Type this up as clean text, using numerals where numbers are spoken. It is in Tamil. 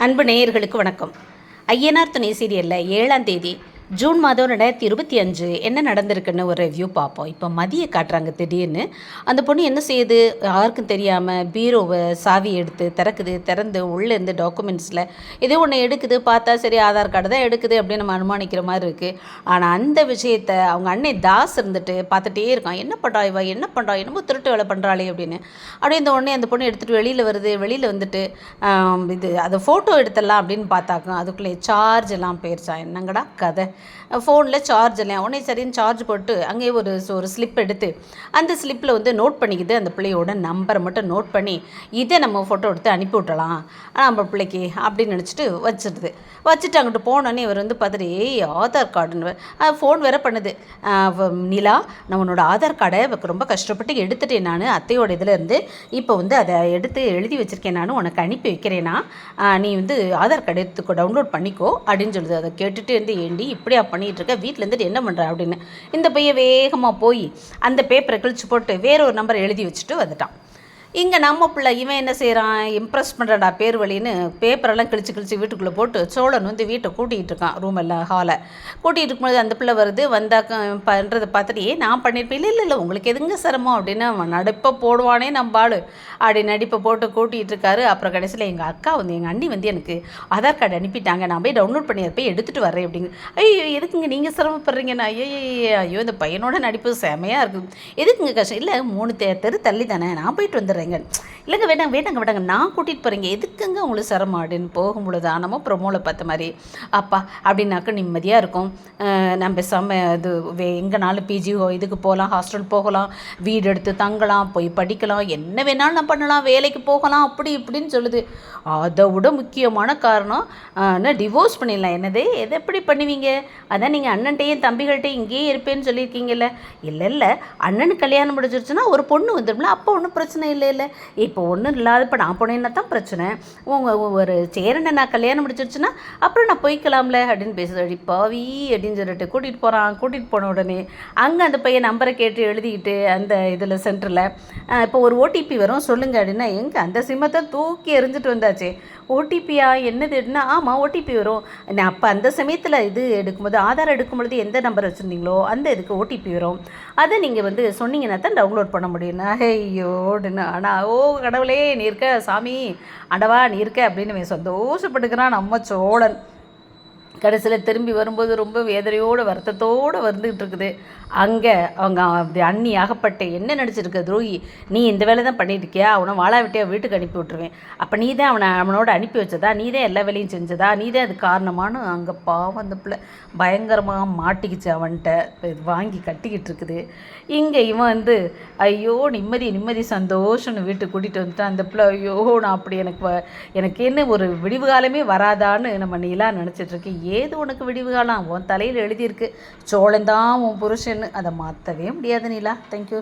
அன்பு நேயர்களுக்கு வணக்கம். ஐயனார் துணை சீரியலில் 7ஆம் தேதி ஜூன் மாதம் 2025 என்ன நடந்திருக்குன்னு ஒரு ரிவ்யூ பார்ப்போம். இப்போ மதியை காட்டுறாங்க. திடீர்னு அந்த பொண்ணு என்ன செய்யுது, யாருக்கும் தெரியாமல் பீரோவை சாவி எடுத்து திறந்து உள்ளேருந்து டாக்குமெண்ட்ஸில் ஏதோ ஒன்று எடுக்குது. பார்த்தா சரி ஆதார் கார்டு தான் எடுக்குது அப்படின்னு நம்ம அனுமானிக்கிற மாதிரி இருக்குது. ஆனால் அந்த விஷயத்தை அவங்க அண்ணன் தாஸ் இருந்துட்டு பார்த்துட்டே இருக்கான். என்ன பண்ணுறா இவ, என்ன பண்ணுறா, என்னமோ திருட்டு வேலை பண்ணுறாளே அப்படின்னு. அப்படியே இந்த உடனே அந்த பொண்ணு எடுத்துகிட்டு வெளியில் வந்துட்டு அதை ஃபோட்டோ எடுத்துடலாம் அப்படின்னு பார்த்தாக்கும். அதுக்குள்ளே சார்ஜ் எல்லாம் போயிடுச்சா. என்னங்கடா கதை, ஃபோனில் சார்ஜ் இல்லை. உடனே சரின்னு சார்ஜ் போட்டு அங்கேயே ஒரு ஸ்லிப் எடுத்து அந்த ஸ்லிப்பில் நோட் பண்ணிக்குது. அந்த பிள்ளையோட நம்பரை மட்டும் நோட் பண்ணி இதை நம்ம ஃபோட்டோ எடுத்து அனுப்பி விட்டலாம் நம்ம பிள்ளைக்கு அப்படின்னு நினச்சிட்டு வச்சுட்டு அங்கிட்டு போனோன்னே இவர் பார்த்துட்டு ஆதார் கார்டுன்னு ஃபோன் வேறு பண்ணுது. நிலா, நான் உன்னோட ஆதார் கார்டை ரொம்ப கஷ்டப்பட்டு எடுத்துட்டேன். நான் அத்தையோட இதில் இருந்து இப்போ அதை எடுத்து எழுதி வச்சுருக்கேன். நான் உனக்கு அனுப்பி வைக்கிறேன்னா நீ ஆதார் கார்டு எடுத்துக்கோ, டவுன்லோட் பண்ணிக்கோ அப்படின்னு சொல்லுது. அதை கேட்டுட்டு ஏண்டி இப்படியா பண்ணிகிட்டு இருக்க, வீட்டில் இருந்துட்டு என்ன பண்ணுற அப்படின்னு. இந்த பையன் வேகமாக போய் அந்த பேப்பரை கிழிச்சு போட்டு வேற ஒரு நம்பரை எழுதி வச்சுட்டு வந்துட்டான். இங்கே நம்ம பிள்ளை இவன் என்ன செய்கிறான், இம்ப்ரெஸ் பண்ணுறடா பேர் வழின்னு பேப்பரெல்லாம் கிழிச்சு வீட்டுக்குள்ளே போட்டு சோழன் வீட்டை கூட்டிகிட்டு இருக்கான். ரூம் எல்லாம் ஹாலை கூட்டிகிட்டு இருக்கும்போது அந்த பிள்ளை வருது. பண்ணுறதை பார்த்துட்டு நான் பண்ணியிருப்பேன். இல்லை உங்களுக்கு எதுங்க சிரமம் அப்படின்னு அவன் நடிப்பை போடுவானே நம்ம ஆள். அப்படி நடிப்பை போட்டு கூட்டிகிட்டு இருக்காரு. அப்புறம் கடைசியில் எங்கள் அக்கா எங்கள் அண்ணி எனக்கு ஆதார் கார்டு அனுப்பிட்டாங்க, நான் போய் டவுன்லோட் பண்ணி போய் எடுத்துகிட்டு வரேன் அப்படிங்க. ஐயோ எதுக்குங்க நீங்கள் சிரமப்படுறீங்கண்ணா. ஐயோ இந்த பையனோட நடிப்பு செமையாக இருக்குது, எதுக்குங்க கஷ்டம். இல்லை 3 தெரு தள்ளி தானே, நான் போயிட்டு வந்துடுறேங்க. இல்லைங்க வேண்டாங்க நான் கூட்டிகிட்டு போகிறீங்க, எதுக்குங்க உங்களுக்கு சிரமம் அப்படின்னு போகும்பொழுது நம்ம ப்ரொமோவில் பார்த்த மாதிரி அப்பா அப்படின்னாக்க நிம்மதியாக இருக்கும். நம்ம பேசாமல் எங்கேனாலும் பிஜிஓ இதுக்கு போகலாம், ஹாஸ்டல் போகலாம், வீடு எடுத்து தங்கலாம், போய் படிக்கலாம், என்ன வேணாலும் நான் பண்ணலாம், வேலைக்கு போகலாம் அப்படி இப்படின்னு சொல்லுது. அதை விட முக்கியமான காரணம் டிவோர்ஸ் பண்ணிடலாம். எது எப்படி பண்ணுவீங்க, அதான் நீங்கள் அண்ணன்ட்டையும் தம்பிகள்கிட்டையும் இங்கேயே இருப்பேன்னு சொல்லியிருக்கீங்கல்ல. இல்லை அண்ணனுக்கு கல்யாணம் முடிஞ்சிருச்சுன்னா ஒரு பொண்ணு வந்துடும்ல, அப்போ ஒன்றும் பிரச்சனை இல்லை. இப்போ ஒன்றும் இல்லாத இப்போ நான் போனேன்னா தான் பிரச்சனை. ஒரு சேரனை நான் கல்யாணம் முடிச்சிருச்சுன்னா அப்புறம் நான் போய்க்கலாம்ல அப்படின்னு பேசுகிறேன். பாவி அப்படின்னு சொல்லிட்டு கூட்டிகிட்டு போன உடனே அங்கே அந்த பையன் நம்பரை கேட்டு எழுதிக்கிட்டு அந்த இதில் சென்டரில் இப்போ ஒரு ஓடிபி வரும் சொல்லுங்க அப்படின்னா, எங்கே அந்த சிம்மத்தை தூக்கி எறிஞ்சிட்டு வந்தாச்சு. ஓடிபியா என்னதுன்னா, ஆமாம் ஓடிபி வரும். நான் அப்போ அந்த சமயத்தில் இது எடுக்கும்போது ஆதார் எடுக்கும்பொழுது எந்த நம்பர் வச்சுருந்தீங்களோ அந்த இதுக்கு ஓடிபி வரும். அதை நீங்கள் சொன்னீங்கன்னா தான் டவுன்லோட் பண்ண முடியும். ஐயோடுன்னு ஆனால் கடவுளே நீ இருக்க, சாமி அடவா நீ இருக்க அப்படின்னு சந்தோஷப்பட்டுக்கிறான் நம்ம சோழன். கடைசியில் திரும்பி வரும்போது ரொம்ப வேதனையோடு வருத்தத்தோடு வந்துக்கிட்டு இருக்குது. அங்கே அவங்க அப்படி அண்ணி ஆகப்பட்ட என்ன நினச்சிருக்க துரோகி, நீ இந்த வேலை தான் பண்ணியிருக்கியா, அவனை வாழா விட்டியா வீட்டுக்கு அனுப்பி விட்டுருவேன், அப்போ நீ தான் அவனோட அனுப்பி வச்சதா, நீ தான் எல்லா வேலையும் செஞ்சதா, நீ தான் அது காரணமானு அங்கே பாவம் அந்த பிள்ளை பயங்கரமாக மாட்டிக்கிச்சு. அவன்கிட்ட இது வாங்கி கட்டிக்கிட்டு இருக்குது. இங்கே இவன் ஐயோ நிம்மதி சந்தோஷம்னு வீட்டுக்கு கூட்டிகிட்டு வந்துட்டான். அந்த பிள்ளை ஐயோ நான் அப்படி எனக்கு என்ன ஒரு விடிவு காலமே வராதான்னு நம்ம நீலா நினச்சிட்ருக்கு. ஏது உனக்கு விடிவு காலம், உன் தலையில் எழுதியிருக்கு சோழந்தான் உன் புருஷன்னு, அதை மாற்றவே முடியாது நீலா. தேங்க்யூ.